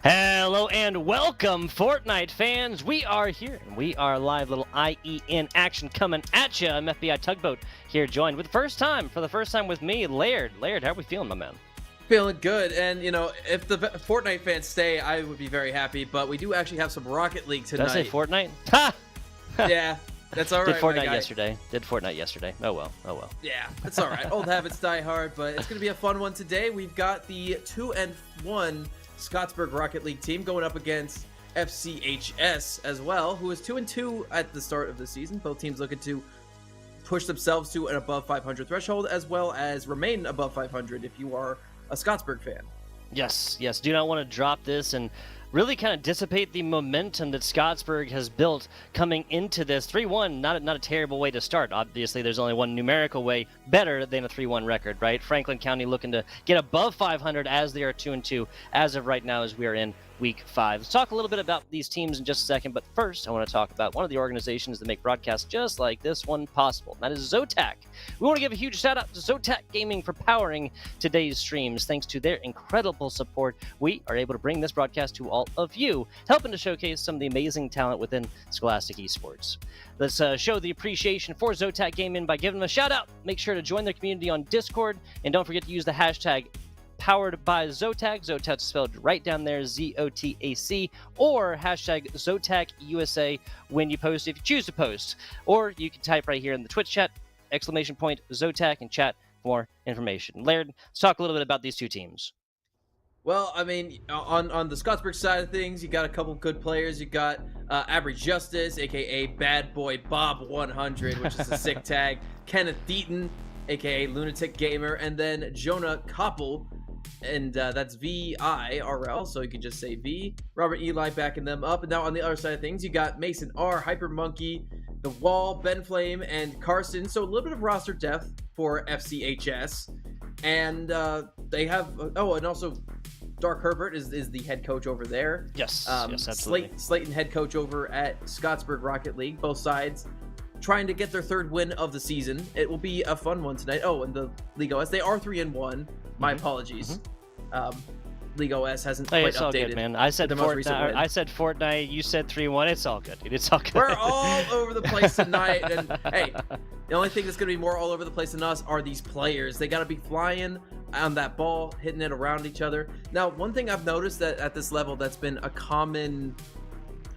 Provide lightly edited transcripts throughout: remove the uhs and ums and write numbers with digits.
Hello and welcome, Fortnite fans. We are here and we are live. Little IEN action coming at you. I'm FBI Tugboat here, joined for the first time with me, Laird. Laird, how are we feeling, my man? Feeling good, and you know, if the Fortnite fans stay, I would be very happy. But we do actually have some Rocket League tonight. Did I say Fortnite? Ha! Yeah, that's all right. Did Fortnite yesterday. Oh well. Yeah, it's all right. Old habits die hard, but it's gonna be a fun one today. We've got the 2-1 Scottsburg Rocket League team going up against FCHS as well, who is 2-2 at the start of the season. Both teams looking to push themselves to an above 500 threshold, as well as remain above 500 if you are a Scottsburg fan. Yes. Do not want to drop this and really kind of dissipate the momentum that Scottsburg has built coming into this 3-1. Not a terrible way to start. Obviously, there's only one numerical way better than a 3-1 record, right? Franklin County looking to get above 500 as they are 2-2 as of right now as we are in Week 5. Let's talk a little bit about these teams in just a second, but first I want to talk about one of the organizations that make broadcasts just like this one possible. That is ZOTAC. We want to give a huge shout out to ZOTAC Gaming for powering today's streams. Thanks to their incredible support, we are able to bring this broadcast to all of you, helping to showcase some of the amazing talent within Scholastic Esports. Let's show the appreciation for ZOTAC Gaming by giving them a shout out. Make sure to join their community on Discord, and don't forget to use the hashtag powered by ZOTAC. ZOTAC spelled right down there, ZOTAC, or hashtag ZOTAC USA when you post, if you choose to post. Or you can type right here in the Twitch chat, !ZOTAC, and chat for more information. Laird, let's talk a little bit about these two teams. Well, I mean, on the Scottsburg side of things, you got a couple good players. You got Average Justice, aka Bad Boy Bob 100, which is a sick tag. Kenneth Deaton, aka Lunatic Gamer, and then Jonah Koppel, and that's VIRL, so you can just say V. Robert Eli backing them up. And now on the other side of things, you got Mason R, Hyper Monkey, The Wall, Ben Flame, and Carson. So a little bit of roster depth for FCHS. And they have, and also Dark Herbert is the head coach over there. Yes, absolutely. Slayton head coach over at Scottsburg Rocket League. Both sides trying to get their third win of the season. It will be a fun one tonight. Oh, and the League OS, they are 3-1. My apologies. League OS hasn't quite it's updated. All good, man. I said Fortnite. You said 3-1. It's all good, dude. It's all good. We're all over the place tonight, and hey, the only thing that's going to be more all over the place than us are these players. They got to be flying on that ball, hitting it around each other. Now, one thing I've noticed that at this level that's been a common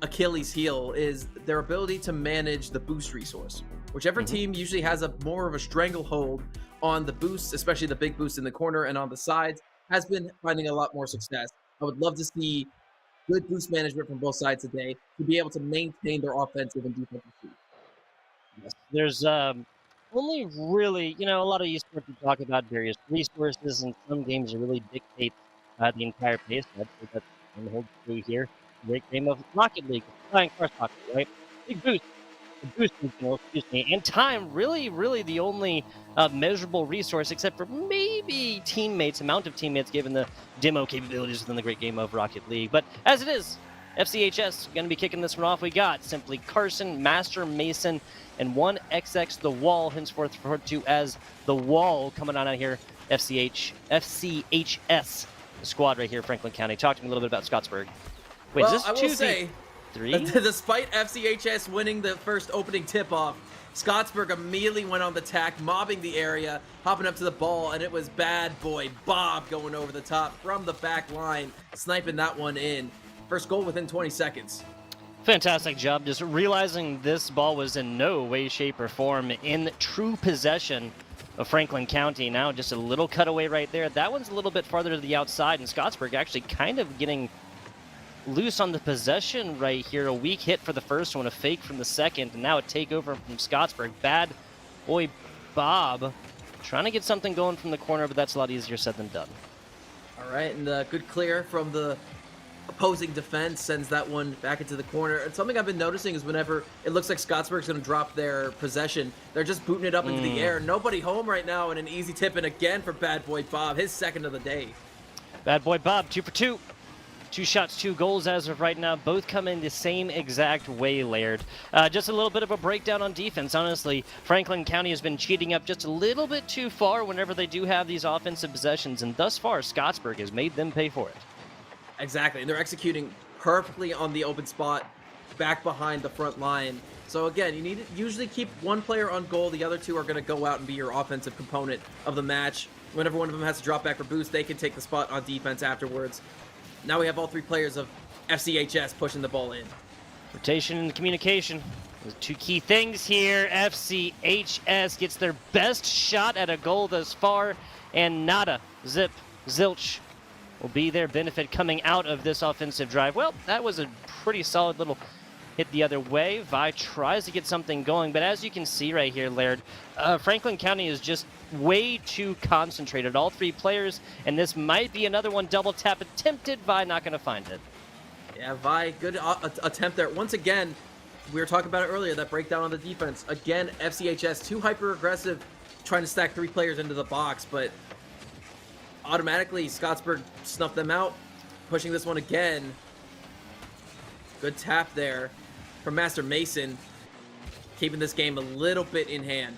Achilles heel is their ability to manage the boost resource. Whichever team usually has a more of a stranglehold on the boosts, especially the big boosts in the corner and on the sides, has been finding a lot more success. I would love to see good boost management from both sides today to be able to maintain their offensive and defensive speed. Yes. There's only really, a lot of esports we talk about various resources, and some games really dictate the entire pace. I'd say that's the whole true here. Great game of Rocket League, flying cross hockey, right? Big boost. And time, really the only measurable resource, except for maybe amount of teammates given the demo capabilities within the great game of Rocket League. But as it is, FCHS going to be kicking this one off. We got simply Carson, Master Mason, and 1XX The Wall, henceforth referred to as The Wall, coming on out here. FCHS squad right here, Franklin County. Talk to me a little bit about Scottsburg. Wait, well, is this I will say, 3? Despite FCHS winning the first opening tip-off, Scottsburg immediately went on the attack, mobbing the area, hopping up to the ball, and it was Bad Boy Bob going over the top from the back line, sniping that one in. First goal within 20 seconds. Fantastic job. Just realizing this ball was in no way, shape, or form in true possession of Franklin County. Now just a little cutaway right there. That one's a little bit farther to the outside, and Scottsburg actually kind of getting loose on the possession right here. A weak hit for the first one, a fake from the second, and now a takeover from Scottsburg. Bad Boy Bob trying to get something going from the corner, but that's a lot easier said than done. All right, and good clear from the opposing defense, sends that one back into the corner. And something I've been noticing is whenever it looks like Scottsburg's going to drop their possession, they're just booting it up into the air. Nobody home right now, and an easy tip in again for Bad Boy Bob, his second of the day. Bad Boy Bob, 2 for 2. 2 shots, 2 goals as of right now. Both come in the same exact way, Laird. Just a little bit of a breakdown on defense. Honestly, Franklin County has been cheating up just a little bit too far whenever they do have these offensive possessions, and thus far, Scottsburg has made them pay for it. Exactly, and they're executing perfectly on the open spot back behind the front line. So again, you need to usually keep one player on goal. The other two are going to go out and be your offensive component of the match. Whenever one of them has to drop back for boost, they can take the spot on defense afterwards. Now we have all three players of FCHS pushing the ball in. Rotation and communication. The two key things here. FCHS gets their best shot at a goal thus far, and nada, zip, zilch will be their benefit coming out of this offensive drive. Well, that was a pretty solid little hit the other way. Vi tries to get something going, but as you can see right here, Laird, Franklin County is just way too concentrated. All three players, and this might be another one double tap attempted. Vi not going to find it. Yeah, Vi, good attempt there. Once again, we were talking about it earlier, that breakdown on the defense. Again, FCHS, too hyper-aggressive, trying to stack three players into the box, but automatically Scottsburg snuffed them out, pushing this one again. Good tap there from Master Mason, keeping this game a little bit in hand.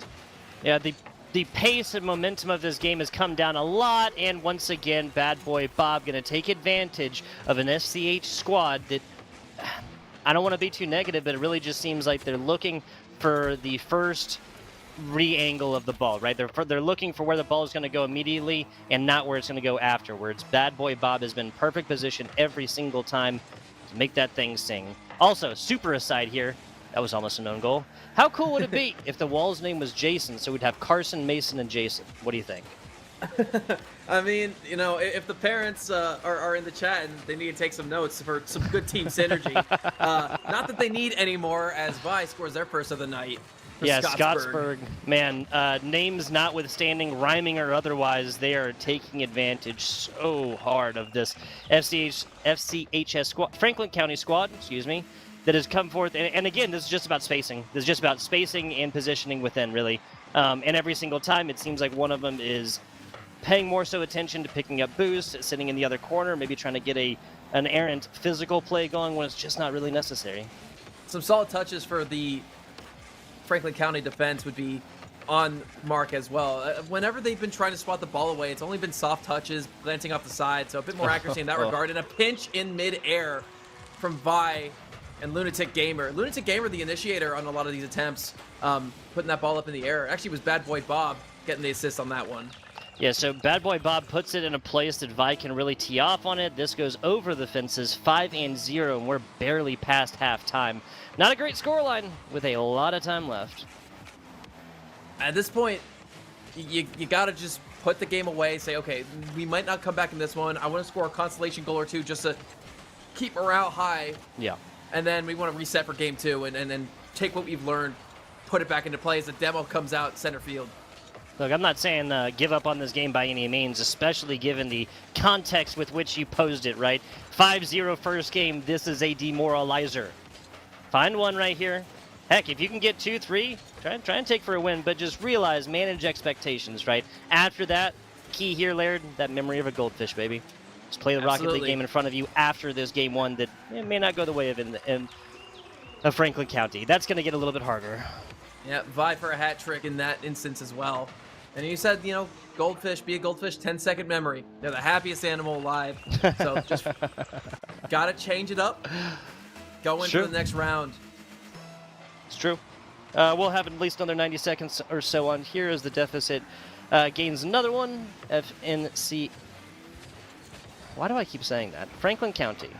Yeah, the pace and momentum of this game has come down a lot, and once again, Bad Boy Bob going to take advantage of an SCH squad that, I don't want to be too negative, but it really just seems like they're looking for the first re-angle of the ball, right? They're looking for where the ball is going to go immediately and not where it's going to go afterwards. Bad Boy Bob has been in perfect position every single time to make that thing sing. Also, super aside here, that was almost a known goal. How cool would it be if the wall's name was Jason, so we'd have Carson, Mason, and Jason? What do you think? I mean, you know, if the parents are in the chat and they need to take some notes for some good team synergy, not that they need anymore as Vi scores their first of the night. Yeah, Scottsburg, man, names notwithstanding, rhyming or otherwise, they are taking advantage so hard of this FCHS squad, Franklin County squad, excuse me, that has come forth. And again, this is just about spacing. This is just about spacing and positioning within, really. And every single time, it seems like one of them is paying more so attention to picking up boost, sitting in the other corner, maybe trying to get an errant physical play going when it's just not really necessary. Some solid touches for the Franklin County defense would be on mark as well. Whenever they've been trying to swat the ball away, it's only been soft touches, glancing off the side, so a bit more accuracy in that regard. And a pinch in mid-air from Vi and Lunatic Gamer. Lunatic Gamer, the initiator on a lot of these attempts, putting that ball up in the air. Actually, it was Bad Boy Bob getting the assist on that one. Yeah, so Bad Boy Bob puts it in a place that Vi can really tee off on it. This goes over the fences, 5-0, and we're barely past halftime. Not a great scoreline with a lot of time left. At this point, you got to just put the game away, say, okay, we might not come back in this one. I want to score a consolation goal or two just to keep morale high. Yeah. And then we want to reset for game two and then take what we've learned, put it back into play as the demo comes out center field. Look, I'm not saying give up on this game by any means, especially given the context with which you posed it, right? 5-0 first game, this is a demoralizer. Find one right here. Heck, if you can get 2, 3, try and take for a win, but just realize, manage expectations, right? After that, key here, Laird, that memory of a goldfish, baby. Just play the Rocket League game in front of you after this game one that may not go the way of Franklin County. That's going to get a little bit harder. Yeah, Vi for a hat trick in that instance as well. And you said, you know, goldfish, be a goldfish, 10-second memory. They're the happiest animal alive. So just got to change it up. Go into the next round. It's true. We'll have at least another 90 seconds or so on here as the deficit gains another one. FNC. Why do I keep saying that? Franklin County.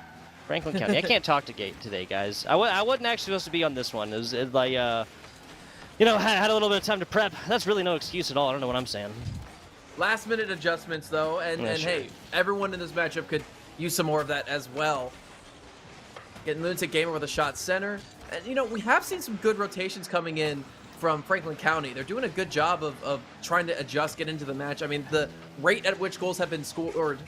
Franklin County. I can't talk today, guys. I wasn't actually supposed to be on this one. It was like, you know, had a little bit of time to prep. That's really no excuse at all. I don't know what I'm saying. Last minute adjustments, though. And hey, everyone in this matchup could use some more of that as well. Getting Lunatic Gamer with a shot center. And, you know, we have seen some good rotations coming in from Franklin County. They're doing a good job of trying to adjust, get into the match. I mean, the rate at which goals have been scored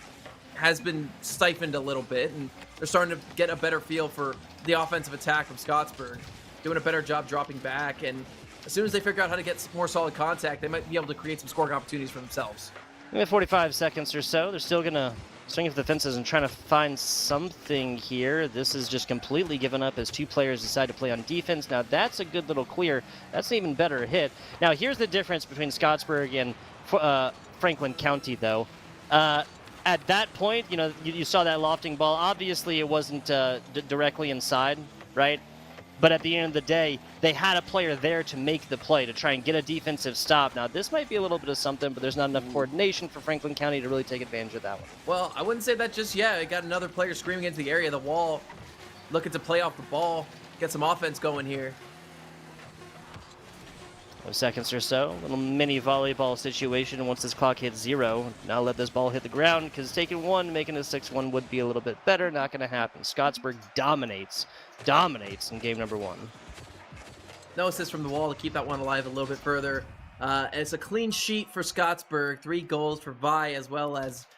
has been stifled a little bit, and they're starting to get a better feel for the offensive attack from Scottsburg. Doing a better job dropping back, and as soon as they figure out how to get more solid contact, they might be able to create some scoring opportunities for themselves. We have 45 seconds or so. They're still going to swing for the fences and trying to find something here. This is just completely given up as two players decide to play on defense. Now, that's a good little clear. That's an even better hit. Now, here's the difference between Scottsburg and Franklin County, though. at that point, you know, you saw that lofting ball. Obviously, it wasn't directly inside, right? But at the end of the day, they had a player there to make the play, to try and get a defensive stop. Now, this might be a little bit of something, but there's not enough coordination for Franklin County to really take advantage of that one. Well, I wouldn't say that just yet. It got another player screaming into the area of the wall, looking to play off the ball, get some offense going here. 5 seconds or so, little mini volleyball situation. Once this clock hits 0, now let this ball hit the ground, because taking 1, making a 6-1 would be a little bit better. Not going to happen. Scottsburg dominates in game number 1. No assist from the wall to keep that one alive a little bit further. It's a clean sheet for Scottsburg. 3 goals for Vi as well as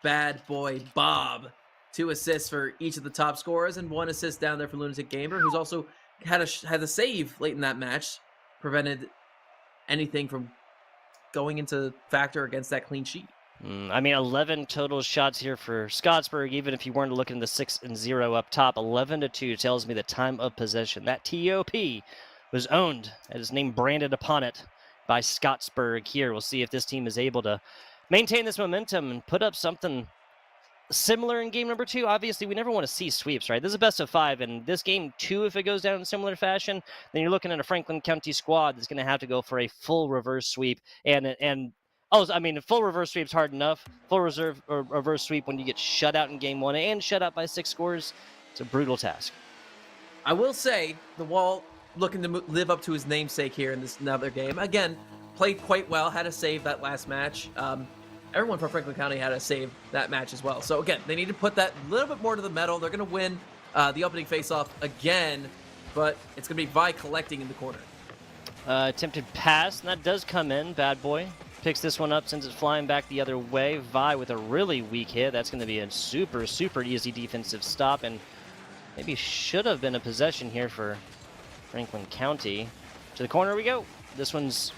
Bad Boy Bob. 2 assists for each of the top scorers and 1 assist down there for Lunatic Gamer, who's also had a save late in that match, prevented anything from going into factor against that clean sheet. I mean, 11 total shots here for Scottsburg. Even if you weren't looking at the 6-0 up top, 11-2 tells me the time of possession. That TOP was owned, and his name branded upon it by Scottsburg here. We'll see if this team is able to maintain this momentum and put up something similar in game number 2. Obviously, we never want to see sweeps, right? This is a best of 5, and this game 2, if it goes down in similar fashion, then you're looking at a Franklin County squad that's going to have to go for a full reverse sweep. I mean, full reverse sweep's hard enough. Full reverse sweep when you get shut out in game 1 and shut out by 6 scores, it's a brutal task. I will say, the Wall looking to live up to his namesake here in this another game. Again, played quite well, had a save that last match. Everyone from Franklin County had to save that match as well. So again, they need to put that a little bit more to the metal. They're going to win the opening faceoff again, but it's going to be Vi collecting in the corner. Attempted pass, and that does come in. Bad Boy picks this one up, sends it flying back the other way. Vi with a really weak hit. That's going to be a super, super easy defensive stop, and maybe should have been a possession here for Franklin County. To the corner we go. This one's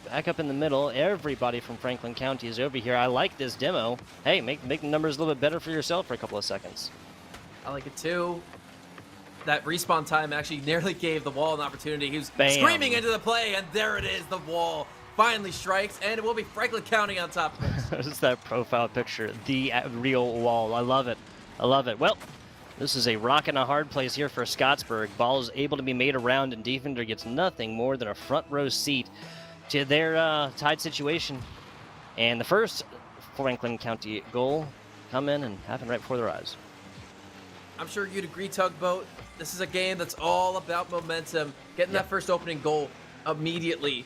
back up in the middle. Everybody from Franklin County is over here. I like this demo. Hey, make the numbers a little bit better for yourself for a couple of seconds. I like it too. That respawn time actually nearly gave the Wall an opportunity. He was Bam. screaming into the play, and there it is. The Wall finally strikes, and it will be Franklin County on top of it. This is that profile picture. The real Wall. I love it. I love it. Well, this is a rock and a hard place here for Scottsburg. Ball is able to be made around, and defender gets nothing more than a front row seat to their tied situation. And the first Franklin County goal come in and happen right before their eyes. I'm sure you'd agree, Tugboat. This is a game that's all about momentum. Getting that first opening goal immediately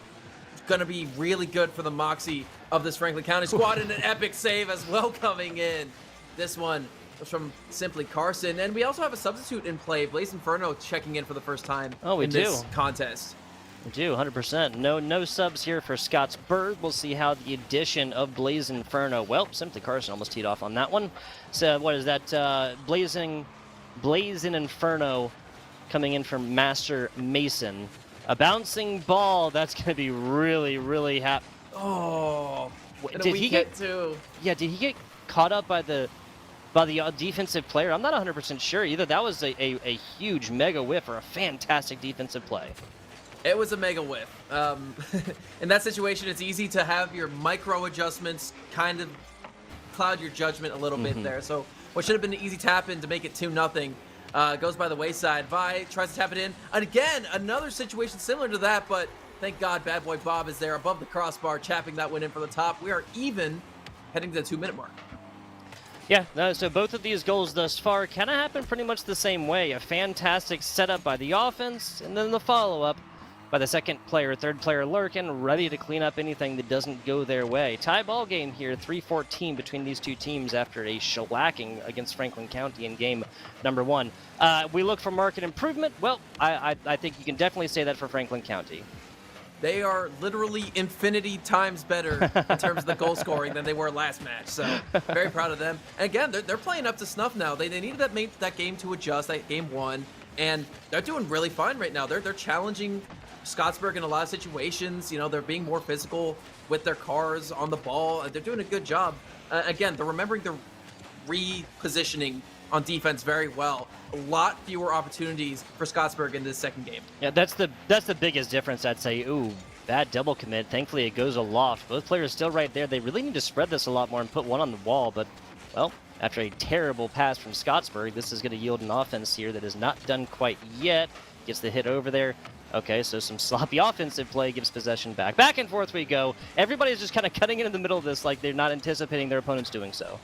is going to be really good for the moxie of this Franklin County squad, and an epic save as well coming in. This one was from Simply Carson, and we also have a substitute in play. Blaze Inferno checking in for the first time in this contest. We do, 100%. No subs here for Scottsburg. We'll see how the addition of Blaze Inferno. Well, Simply Carson almost teed off on that one. So what is that? Blazing Inferno coming in from Master Mason. A bouncing ball. That's going to be really, really happy. Oh, did he get too? Yeah, did he get caught up by the defensive player? I'm not 100% sure. Either that was a huge mega whiff or a fantastic defensive play. It was a mega whiff. In that situation, it's easy to have your micro adjustments kind of cloud your judgment a little bit there. So what should have been an easy tap in to make it 2-0 goes by the wayside. Vi tries to tap it in. And again, another situation similar to that, but thank God Bad Boy Bob is there above the crossbar, chapping that one in for the top. We are even heading to the 2-minute mark. Yeah, so both of these goals thus far kind of happened pretty much the same way. A fantastic setup by the offense, and then the follow-up by the third player lurking, ready to clean up anything that doesn't go their way. Tie ball game here, 3-14 between these two teams after a shellacking against Franklin County in game number 1. We look for market improvement. Well, I think you can definitely say that for Franklin County. They are literally infinity times better in terms of the goal scoring than they were last match. So very proud of them. And again, they're playing up to snuff now. They needed that game to adjust, that game 1, and they're doing really fine right now. They're challenging Scottsburg in a lot of situations. You know, they're being more physical with their cars on the ball. They're doing a good job. Again, they're remembering their repositioning on defense very well. A lot fewer opportunities for Scottsburg in this second game. Yeah, that's the biggest difference, I'd say. Ooh, Bad double commit. Thankfully, it goes aloft. Both players still right there. They really need to spread this a lot more and put one on the wall, but, well, after a terrible pass from Scottsburg, this is going to yield an offense here that is not done quite yet. Gets the hit over there. Okay, so some sloppy offensive play gives possession back. Back and forth we go. Everybody's just kind of cutting into the middle of this like they're not anticipating their opponents doing so.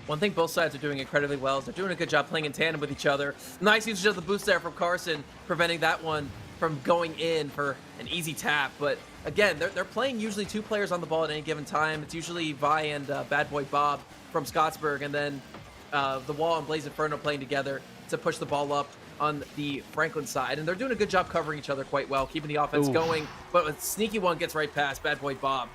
One thing both sides are doing incredibly well is they're doing a good job playing in tandem with each other. Nice usage of the boost there from Carson, preventing that one from going in for an easy tap. But again, they're playing usually 2 players on the ball at any given time. It's usually Vi and Bad Boy Bob from Scottsburg, and then the Wall and Blaze Inferno playing together to push the ball up on the Franklin side. And they're doing a good job covering each other quite well, keeping the offense going. But a sneaky one gets right past Bad Boy Bob.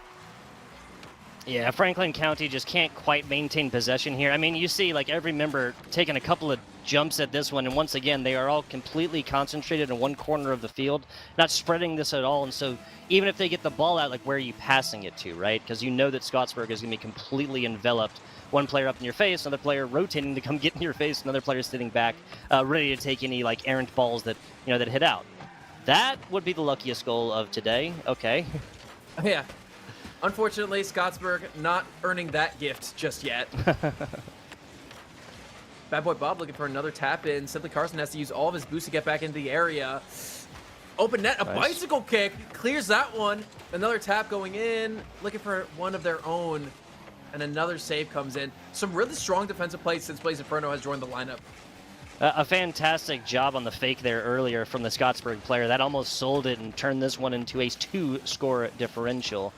Yeah, Franklin County just can't quite maintain possession here. I mean, you see like every member taking a couple of jumps at this one, and once again, they are all completely concentrated in one corner of the field, not spreading this at all. And so even if they get the ball out, like where are you passing it to, right? Because you know that Scottsburg is going to be completely enveloped. One player up in your face, another player rotating to come get in your face, another player sitting back, ready to take any like errant balls that, you know, that hit out. That would be the luckiest goal of today. Okay. Yeah. Unfortunately, Scottsburg not earning that gift just yet. Bad Boy Bob looking for another tap in. Simply Carson has to use all of his boost to get back into the area. Open net, a bicycle kick, clears that one. Another tap going in, looking for one of their own. And another save comes in. Some really strong defensive plays since Blaze Inferno has joined the lineup. A fantastic job on the fake there earlier from the Scottsburg player. That almost sold it and turned this one into a 2-score differential.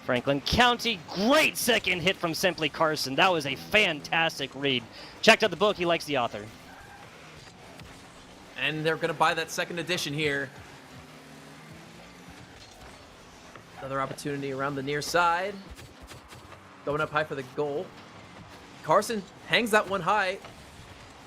Franklin County, great second hit from Simply Carson. That was a fantastic read. Checked out the book, he likes the author. And they're going to buy that second edition here. Another opportunity around the near side. Going up high for the goal. Carson hangs that one high.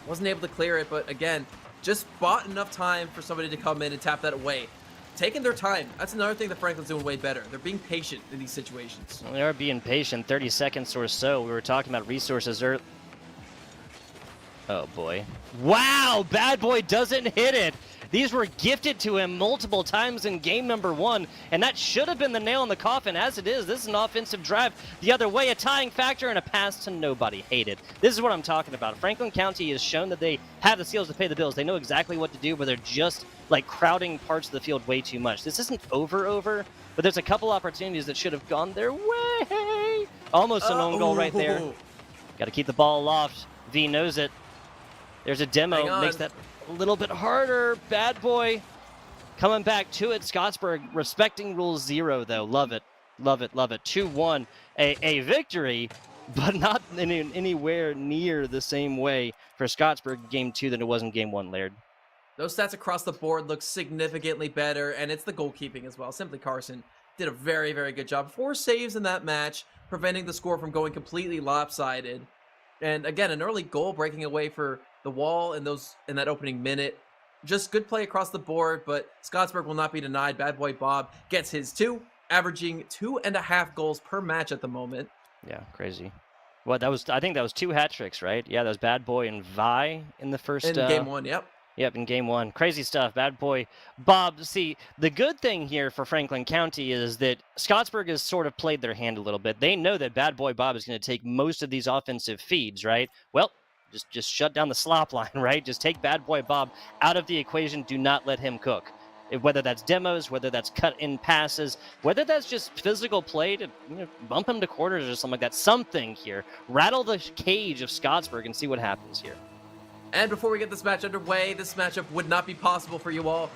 Wasn't able to clear it, but again, just bought enough time for somebody to come in and tap that away. Taking their time. That's another thing that Franklin's doing way better. They're being patient in these situations. Well, they are being patient. 30 seconds or so. We were talking about resources earlier. Oh, boy. Wow! Bad Boy doesn't hit it. These were gifted to him multiple times in game number 1, and that should have been the nail in the coffin. As it is, this is an offensive drive the other way, a tying factor, and a pass to nobody. Hate it. This is what I'm talking about. Franklin County has shown that they have the skills to pay the bills. They know exactly what to do, but they're just like crowding parts of the field way too much. This isn't over, but there's a couple opportunities that should have gone their way. Almost an own goal right there. Got to keep the ball aloft. V knows it. There's a demo, makes that a little bit harder. Bad Boy coming back to it. Scottsburg respecting rule 0, though. Love it. Love it. Love it. 2-1. A victory, but not in anywhere near the same way for Scottsburg game 2 than it was in game 1, Laird. Those stats across the board look significantly better, and it's the goalkeeping as well. Simply Carson did a very, very good job. 4 saves in that match, preventing the score from going completely lopsided. And again, an early goal breaking away for the Wall in that opening minute. Just good play across the board, but Scottsburg will not be denied. Bad Boy Bob gets his 2, averaging 2.5 goals per match at the moment. Yeah, crazy. Well, I think that was 2 hat tricks, right? Yeah, that was Bad Boy and Vi in the first... In game 1, yep. Yep, in game 1. Crazy stuff. Bad Boy Bob. See, the good thing here for Franklin County is that Scottsburg has sort of played their hand a little bit. They know that Bad Boy Bob is going to take most of these offensive feeds, right? Well, just shut down the slop line, right? Just take Bad Boy Bob out of the equation. Do not let him cook. Whether that's demos, whether that's cut-in passes, whether that's just physical play to bump him to quarters or something like that. Something here. Rattle the cage of Scottsburg and see what happens here. And before we get this match underway, this matchup would not be possible for you all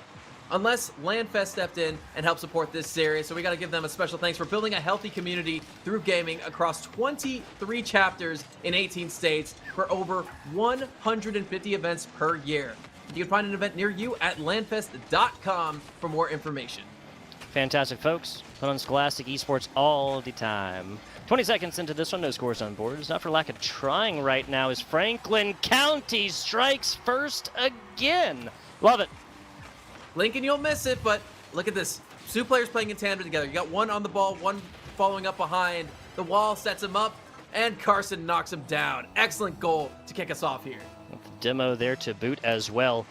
unless LANFest stepped in and helped support this series. So we got to give them a special thanks for building a healthy community through gaming across 23 chapters in 18 states for over 150 events per year. You can find an event near you at LANFest.com for more information. Fantastic, folks. Put on Scholastic Esports all the time. 20 seconds into this one, no scores on board. It's not for lack of trying right now as Franklin County strikes first again. Love it. Lincoln, you'll miss it, but look at this. 2 players playing in tandem together. You got one on the ball, one following up behind. The Wall sets him up, and Carson knocks him down. Excellent goal to kick us off here. demo there to boot as well.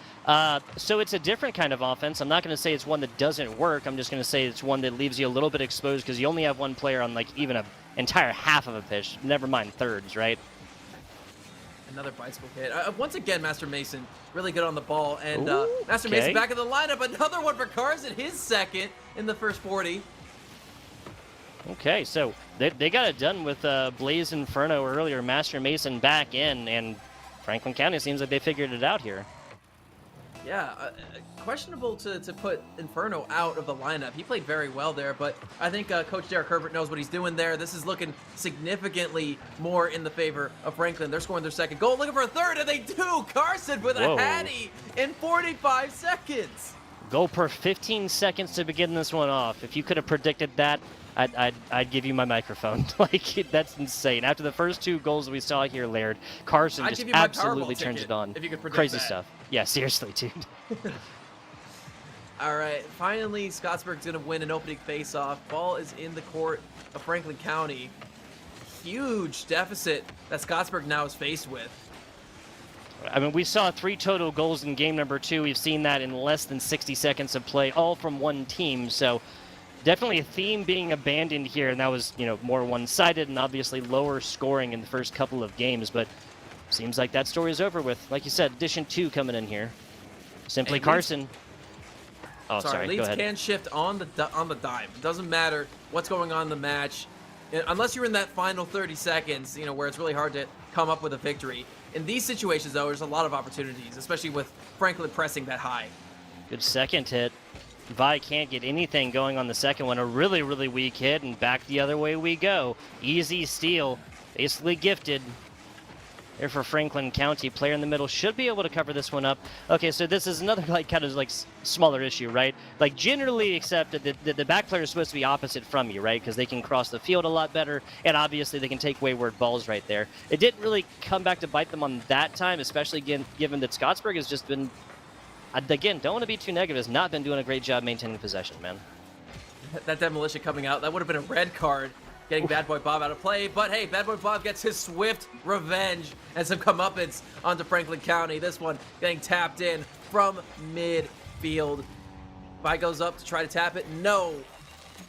So it's a different kind of offense. I'm not going to say it's one that doesn't work. I'm just going to say it's one that leaves you a little bit exposed because you only have one player on like even an entire half of a pitch. Never mind thirds, right? Another bicycle hit. Once again, Master Mason really good on the ball. And Ooh, Master okay. Mason back in the lineup. Another one for Carson, his second in the first 40. Okay, so they got it done with Blaze Inferno earlier. Master Mason back in, and Franklin County seems like they figured it out here. Yeah, questionable to put Inferno out of the lineup. He played very well there, but I think Coach Derek Herbert knows what he's doing there. This is looking significantly more in the favor of Franklin. They're scoring their second goal, looking for a third, and they do! Carson with Whoa. a hattie in 45 seconds! Goal per 15 seconds to begin this one off. If you could have predicted that, I'd give you my microphone. Like, that's insane. After the first two goals that we saw here, Laird, Carson I'd just give you my absolutely Powerball turns ticket it on. if you could predict Crazy that. stuff. Yeah, seriously, dude. All right, finally, Scottsburg's going to win an opening face-off. Ball is in the court of Franklin County. Huge deficit that Scottsburg now is faced with. I mean, we saw 3 total goals in game number 2. We've seen that in less than 60 seconds of play, all from one team. So definitely a theme being abandoned here, and that was, you know, more one-sided and obviously lower scoring in the first couple of games. But seems like that story is over with. Like you said, addition 2 coming in here. Simply And Carson. Oh, sorry. Go Leeds ahead. can shift on the dime. It doesn't matter what's going on in the match, unless you're in that final 30 seconds, you know, where it's really hard to come up with a victory. In these situations, though, there's a lot of opportunities, especially with Franklin pressing that high. Good second hit. Vi can't get anything going on the second one. A really, really weak hit, and back the other way we go. Easy steal. Basically gifted. There for Franklin County. Player in the middle should be able to cover this one up. Okay, so this is another kind of smaller issue, right? Like generally accepted that the back player is supposed to be opposite from you, right? Because they can cross the field a lot better, and obviously they can take wayward balls right there. It didn't really come back to bite them on that time, especially given that Scottsburg has just been, again, don't want to be too negative, has not been doing a great job maintaining possession, man. That demolition coming out, that would have been a red card. Getting Bad Boy Bob out of play, but hey, Bad Boy Bob gets his swift revenge and some comeuppance onto Franklin County. This one getting tapped in from midfield. Vi goes up to try to tap it. No.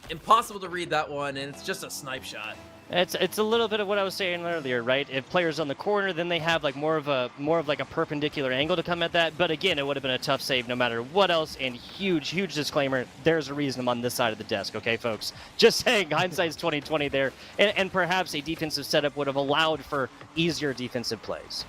Impossible to read that one, and it's just a snipe shot. It's a little bit of what I was saying earlier, right? If players on the corner, then they have like more of like a perpendicular angle to come at that. But again, it would have been a tough save no matter what else. And huge disclaimer: there's a reason I'm on this side of the desk, okay, folks? Just saying, hindsight's 20/20 there, and perhaps a defensive setup would have allowed for easier defensive plays.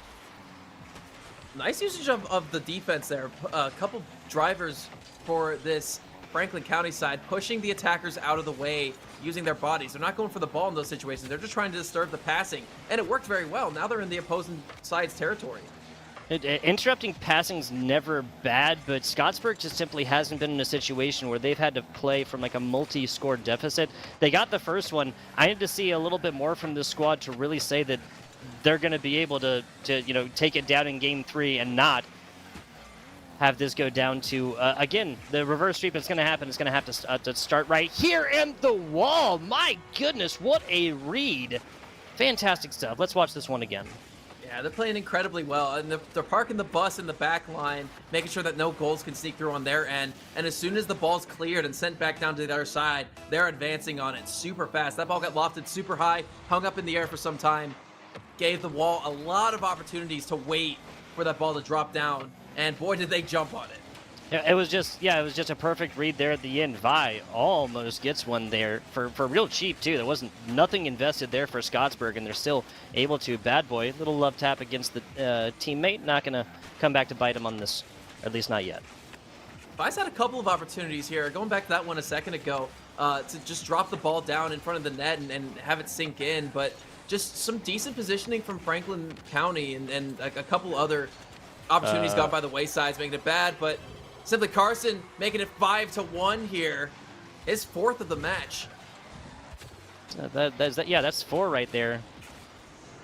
Nice usage of the defense there. A couple drivers for this Franklin County side, pushing the attackers out of the way, using their bodies. They're not going for the ball in those situations. They're just trying to disturb the passing, and it worked very well. Now they're in the opposing side's territory. Interrupting passing's never bad, but Scottsburg just simply hasn't been in a situation where they've had to play from like a multi-score deficit. They got the first one. I need to see a little bit more from this squad to really say that they're going to be able to take it down in game 3 and not have this go down to, again, the reverse sweep is going to happen. It's going to have to start right here in the wall. My goodness, what a read. Fantastic stuff. Let's watch this one again. Yeah, they're playing incredibly well, and they're parking the bus in the back line, making sure that no goals can sneak through on their end, and as soon as the ball's cleared and sent back down to the other side, they're advancing on it super fast. That ball got lofted super high, hung up in the air for some time, gave the wall a lot of opportunities to wait for that ball to drop down. And boy, did they jump on it. Yeah, it was just a perfect read there at the end. Vi almost gets one there for real cheap too. There wasn't nothing invested there for Scottsburg, and they're still able to. Bad Boy, little love tap against the teammate. Not gonna come back to bite him on this, at least not yet. Vi's had a couple of opportunities here. Going back to that one a second ago, to just drop the ball down in front of the net and have it sink in, but just some decent positioning from Franklin County and a couple other opportunities gone by the wayside, making it bad, but simply Carson making it 5-1 here. His 4th of the match. That's 4 right there.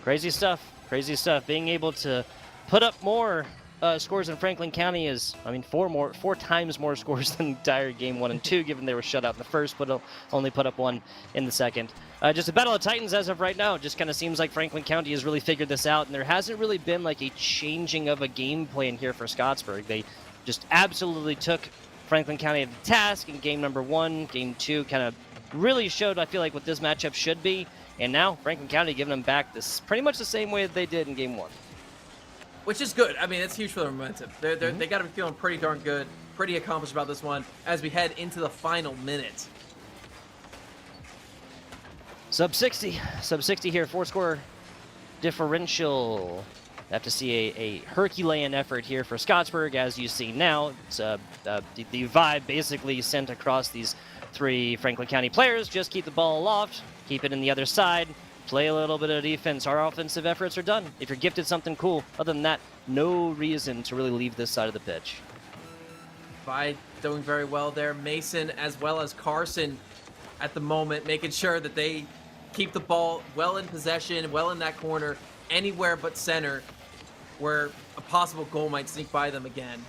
Crazy stuff. Crazy stuff. Being able to put up more scores in Franklin County is, I mean, four times more scores than entire game 1 and 2, given they were shut out in the first, but only put up 1 in the second. Just a battle of titans as of right now. It just kind of seems like Franklin County has really figured this out, and there hasn't really been like a changing of a game plan here for Scottsburg. They just absolutely took Franklin County to task in game number 1, game 2, kind of really showed, I feel like, what this matchup should be. And now Franklin County giving them back this pretty much the same way that they did in game 1. Which is good. I mean, it's huge for their momentum. They got to be feeling pretty darn good, pretty accomplished about this one as we head into the final minute. Sub 60 here, 4-score differential. Have to see a Herculean effort here for Scottsburg, as you see now. It's the vibe basically sent across these 3 Franklin County players. Just keep the ball aloft, keep it in the other side, play a little bit of defense. Our offensive efforts are done. If you're gifted something cool, other than that, no reason to really leave this side of the pitch. Vi doing very well there. Mason as well as Carson at the moment, making sure that they keep the ball well in possession, well in that corner, anywhere but center, where a possible goal might sneak by them again.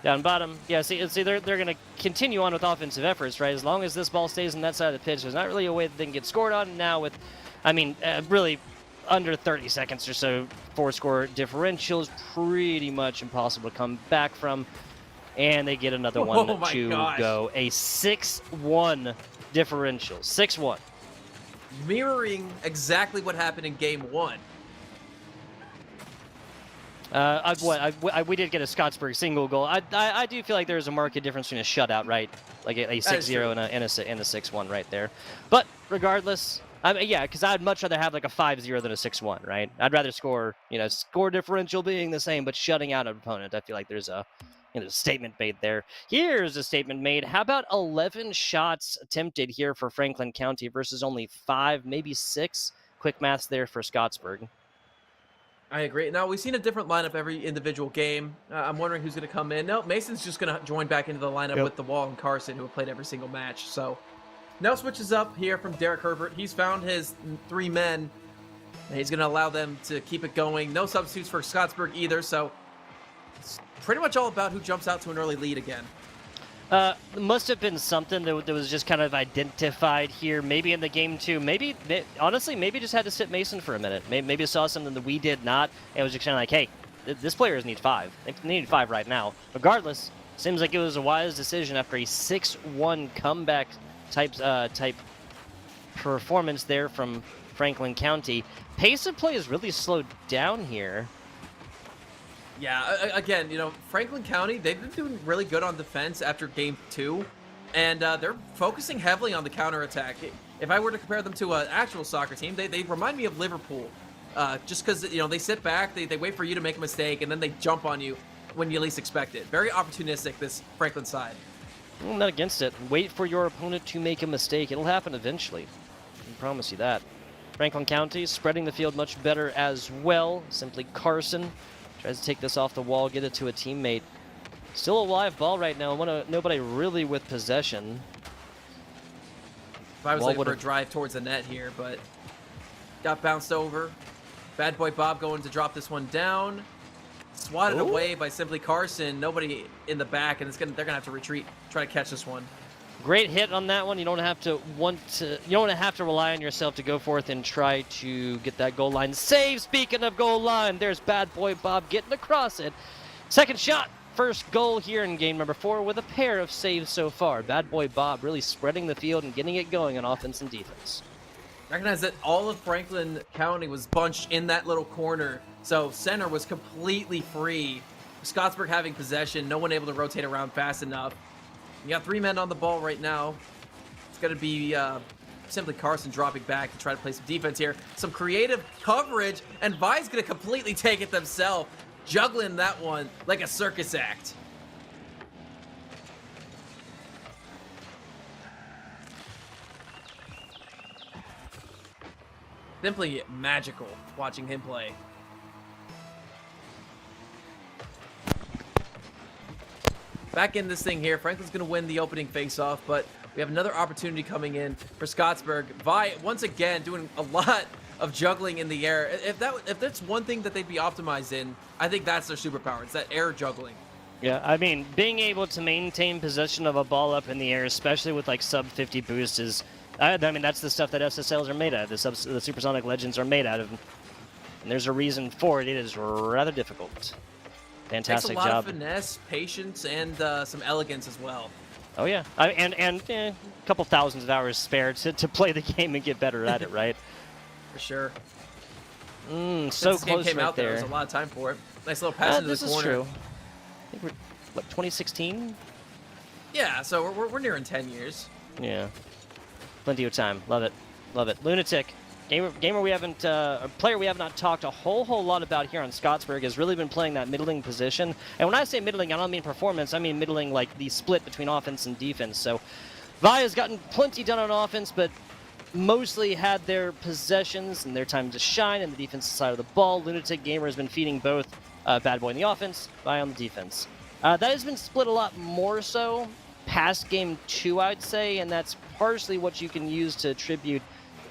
Down bottom, yeah, see they're going to continue on with offensive efforts, right? As long as this ball stays on that side of the pitch, there's not really a way that they can get scored on. Now with, I mean, really under 30 seconds or so, 4-score differential is pretty much impossible to come back from. And they get another one to go. A 6-1 differential. 6-1. Mirroring exactly what happened in game 1. We did get a Scottsburg single goal. I do feel like there's a marked difference between a shutout, right? Like a 6-0 and a 6-1 right there. But regardless, I mean, yeah, because I'd much rather have like a 5-0 than a 6-1, right? I'd rather score, score differential being the same, but shutting out an opponent. I feel like there's a statement made there. Here's a statement made. How about 11 shots attempted here for Franklin County versus only 5, maybe 6? Quick maths there for Scottsburg. I agree. Now, we've seen a different lineup every individual game. I'm wondering who's going to come in. No, Mason's just going to join back into the lineup with the Wall and Carson, who have played every single match. So, now switches up here from Derek Herbert. He's found his 3 men, and he's going to allow them to keep it going. No substitutes for Scottsburg either, so it's pretty much all about who jumps out to an early lead again. Must have been something that was just kind of identified here. Maybe in the game 2. Maybe, honestly, maybe just had to sit Mason for a minute. Maybe saw something that we did not. And it was just kind of like, hey, this players need 5. They need 5 right now. Regardless, seems like it was a wise decision after a 6-1 comeback type performance there from Franklin County. Pace of play is really slowed down here. Yeah, again, Franklin County, they've been doing really good on defense after game 2, and they're focusing heavily on the counterattack. If I were to compare them to an actual soccer team, they remind me of Liverpool, just because, they sit back, they wait for you to make a mistake, and then they jump on you when you least expect it. Very opportunistic, this Franklin side. I'm not against it. Wait for your opponent to make a mistake. It'll happen eventually. I promise you that. Franklin County spreading the field much better as well. Simply Carson tries to take this off the wall, get it to a teammate. Still a live ball right now. Nobody really with possession. If I was looking for a drive towards the net here, but got bounced over. Bad boy Bob going to drop this one down. Swatted away by Simply Carson. Nobody in the back, and they're gonna have to retreat, try to catch this one. Great hit on that one. You don't have to rely on yourself to go forth and try to get that goal line save. Speaking of goal line, there's bad boy Bob getting across it. Second shot, first goal here in game number 4 with a pair of saves so far. Bad boy Bob really spreading the field and getting it going on offense and defense. Recognize that all of Franklin County was bunched in that little corner, so center was completely free. Scottsburg having possession, no one able to rotate around fast enough. You got 3 men on the ball right now. It's going to be Simply Carson dropping back to try to play some defense here. Some creative coverage, and Vi's going to completely take it themselves, juggling that one like a circus act. Simply magical watching him play. Back in this thing here, Franklin's going to win the opening face-off, but we have another opportunity coming in for Scottsburg. Vi, once again, doing a lot of juggling in the air. If that's one thing that they'd be optimized in, I think that's their superpower. It's that air juggling. Yeah, I mean, being able to maintain possession of a ball up in the air, especially with like sub 50 boost, is, I mean, that's the stuff that SSLs are made out of. The Supersonic Legends are made out of, and there's a reason for it. It is rather difficult. Fantastic job. Takes a lot job. of finesse, patience, and some elegance as well. Oh yeah, and a couple thousands of hours spared to play the game and get better at it, right? For sure. So close game came right out, there. There was a lot of time for it. Nice little pass into the corner. This is true. I think we're, what, 2016? Yeah, so we're nearing 10 years. Yeah. Plenty of time. Love it. Love it. Lunatic. Gamer we haven't, a player we have not talked a whole lot about here on Scottsburg, has really been playing that middling position. And when I say middling, I don't mean performance. I mean middling like the split between offense and defense. So Vi has gotten plenty done on offense, but mostly had their possessions and their time to shine in the defensive side of the ball. Lunatic Gamer has been feeding both Bad Boy in the offense, Vi on the defense. That has been split a lot more so past game 2, I'd say, and that's partially what you can use to attribute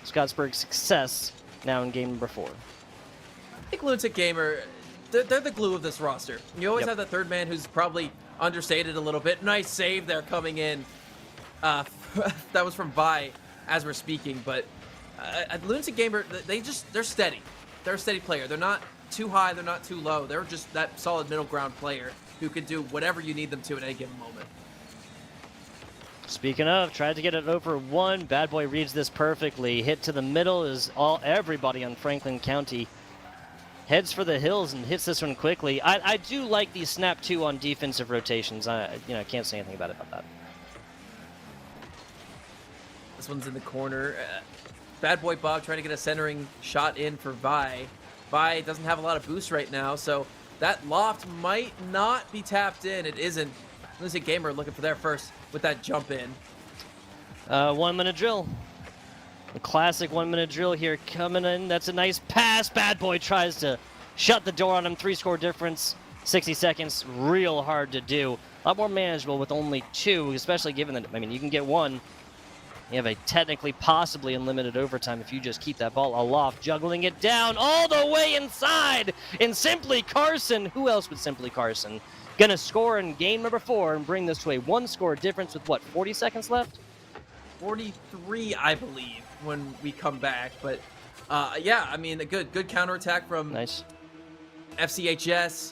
Scottsburg's success now in game number 4. I think Lunatic Gamer, they're the glue of this roster. You always have that third man who's probably understated a little bit. Nice save there coming in. That was from Vi as we're speaking, but Lunatic Gamer, they're steady. They're a steady player. They're not too high, they're not too low. They're just that solid middle ground player who can do whatever you need them to at any given moment. Speaking of, tried to get it over 1. Bad Boy reads this perfectly. Hit to the middle is everybody on Franklin County. Heads for the hills and hits this one quickly. I do like the snap 2 on defensive rotations. I can't say anything about that. This one's in the corner. Bad Boy Bob trying to get a centering shot in for Vi. Vi doesn't have a lot of boost right now, so that loft might not be tapped in. It isn't. Lunatic Gamer looking for their first with that jump in. 1 minute drill. The classic 1 minute drill here coming in. That's a nice pass. Bad Boy tries to shut the door on him. 3-score difference. 60 seconds. Real hard to do. A lot more manageable with only 2, especially given that, I mean, you can get 1. You have a technically possibly unlimited overtime if you just keep that ball aloft, juggling it down all the way inside. And Simply Carson, who else but Simply Carson, gonna score in game number 4 and bring this to a 1-score difference with what, 40 seconds left? 43, I believe, when we come back. But yeah, I mean, a good counterattack from Nice. FCHS.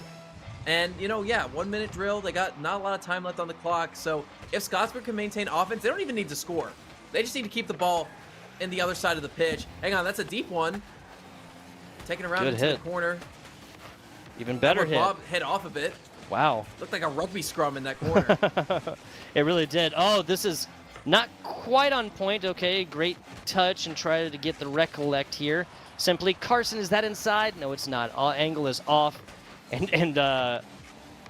And, yeah, 1 minute drill. They got not a lot of time left on the clock. So if Scottsburg can maintain offense, they don't even need to score. They just need to keep the ball in the other side of the pitch. Hang on, that's a deep one. Taking around Good into hit. the corner. Even better hit. Bob hit off a bit. Wow. Looked like a rugby scrum in that corner. It really did. Oh, this is not quite on point. Okay, great touch and try to get the recollect here. Simply Carson, is that inside? No, it's not. Angle is off. And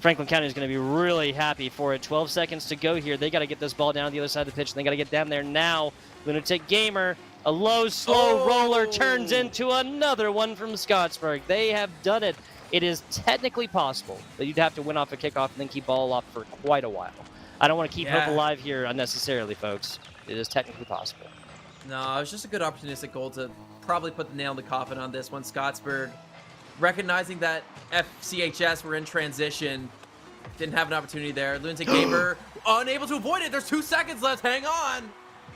Franklin County is going to be really happy for it. 12 seconds to go here. They got to get this ball down the other side of the pitch. They got to get down there now. Lunatic Gamer, a low, slow roller turns into another one from Scottsburg. They have done it. It is technically possible, but you'd have to win off a kickoff and then keep ball aloft for quite a while. I don't want to keep hope alive here unnecessarily, folks. It is technically possible. No, it was just a good opportunistic goal to probably put the nail in the coffin on this one. Scottsburg, recognizing that FCHS were in transition, didn't have an opportunity there. Lunatic Gamer unable to avoid it. There's 2 seconds left. Hang on.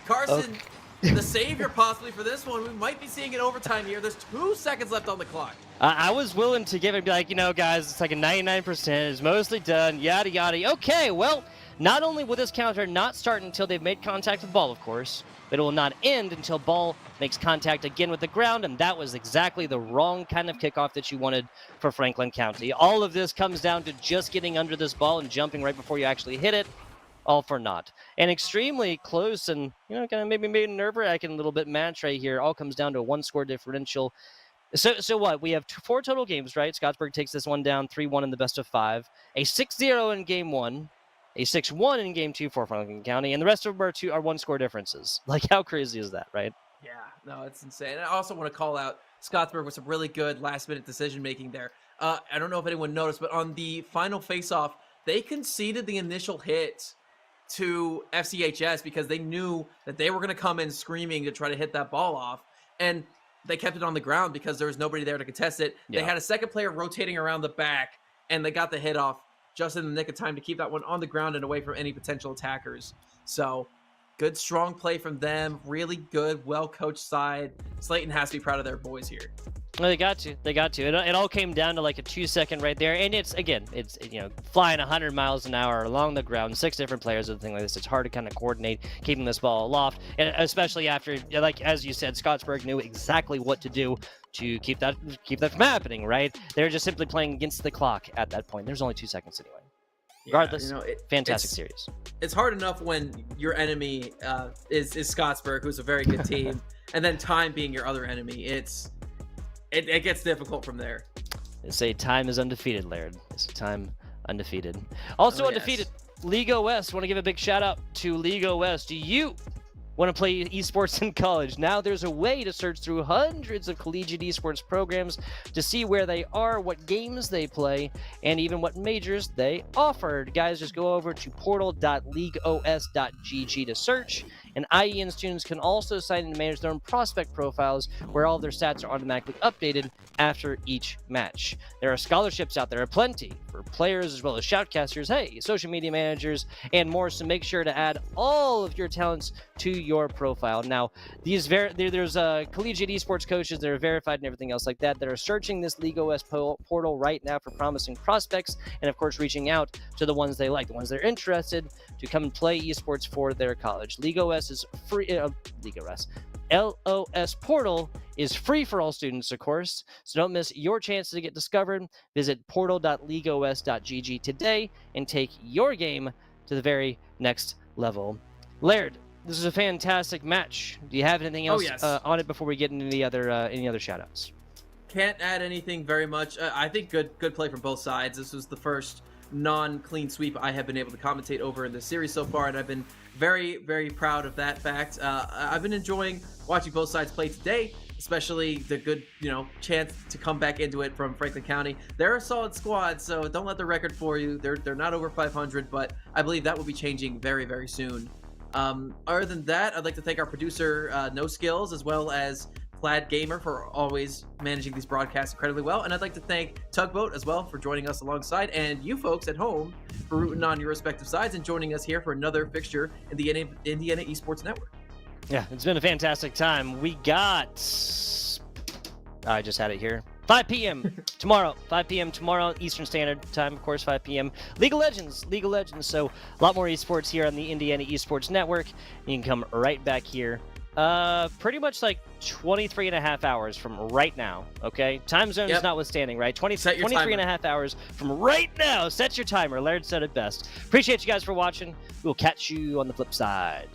Carson, the savior possibly for this one. We might be seeing an overtime here. There's 2 seconds left on the clock. I was willing to give it, be like, guys, it's like a 99%. It's mostly done. Yada, yada. Okay, well, not only will this counter not start until they've made contact with the ball, of course, but it will not end until ball makes contact again with the ground, and that was exactly the wrong kind of kickoff that you wanted for Franklin County. All of this comes down to just getting under this ball and jumping right before you actually hit it, all for naught. And extremely close and, kind of maybe made nerve-wracking a little bit match right here. All comes down to a 1-score differential. So what? We have 4 total games, right? Scottsburg takes this one down 3-1 in the best of 5, a 6-0 in game 1, a 6-1 in game 2 for Franklin County, and the rest of them are 1-score differences. Like, how crazy is that, right? Yeah, no, it's insane. I also want to call out Scottsburg with some really good last-minute decision-making there. I don't know if anyone noticed, but on the final face-off, they conceded the initial hit to FCHS because they knew that they were going to come in screaming to try to hit that ball off. And they kept it on the ground because there was nobody there to contest it. Yeah. They had a second player rotating around the back, and they got the hit off just in the nick of time to keep that one on the ground and away from any potential attackers. So good, strong play from them. Really good, well-coached side. Slayton has to be proud of their boys here. Well, they got to. It all came down to like a 2-second right there, and it's flying 100 miles an hour along the ground, 6 different players and things like this. It's hard to kind of coordinate keeping this ball aloft, and especially after, like as you said, Scottsburg knew exactly what to do to keep that from happening. Right? They're just simply playing against the clock at that point. There's only 2 seconds anyway. Regardless, fantastic series. It's hard enough when your enemy is Scottsburg, who's a very good team, and then time being your other enemy. It gets difficult from there. They say time is undefeated, Laird. It's time undefeated. Also undefeated, League OS. Want to give a big shout out to League OS. Do you want to play esports in college? Now there's a way to search through hundreds of collegiate esports programs to see where they are, what games they play, and even what majors they offer. Guys, just go over to portal.leagueos.gg to search. And IEN students can also sign in to manage their own prospect profiles, where all their stats are automatically updated after each match. There are scholarships out there, aplenty, for players as well as shoutcasters, social media managers, and more, so make sure to add all of your talents to your profile. Now, there's collegiate esports coaches that are verified and everything else like that are searching this League OS portal right now for promising prospects, and of course reaching out to the ones they like, the ones they're interested to come and play esports for their college. League OS is free. LOS portal is free for all students, of course, so don't miss your chance to get discovered. Visit portal.leagueos.gg today and take your game to the very next level. Laird, this is a fantastic match. Do you have anything else on it before we get into any other shout-outs? Can't add anything very much. I think good play from both sides. This was the first non-clean sweep I have been able to commentate over in the series so far, and I've been very, very proud of that fact. I've been enjoying watching both sides play today, especially the good, chance to come back into it from Franklin County. They're a solid squad, so don't let the record fool you. They're not over 500, but I believe that will be changing very, very soon. Other than that, I'd like to thank our producer, No Skills, as well as Plaid Gamer, for always managing these broadcasts incredibly well. And I'd like to thank Tugboat as well for joining us alongside, and you folks at home for rooting on your respective sides and joining us here for another fixture in the Indiana Esports Network. Yeah, it's been a fantastic time. We got... I just had it here. 5 p.m. tomorrow. 5 p.m. tomorrow, Eastern Standard Time, of course, 5 p.m. League of Legends. So a lot more esports here on the Indiana Esports Network. You can come right back here. Pretty much like 23 and a half hours from right now, okay? Time zone is notwithstanding, right? 23 and a half hours from right now. Set your timer. Laird said it best. Appreciate you guys for watching. We'll catch you on the flip side.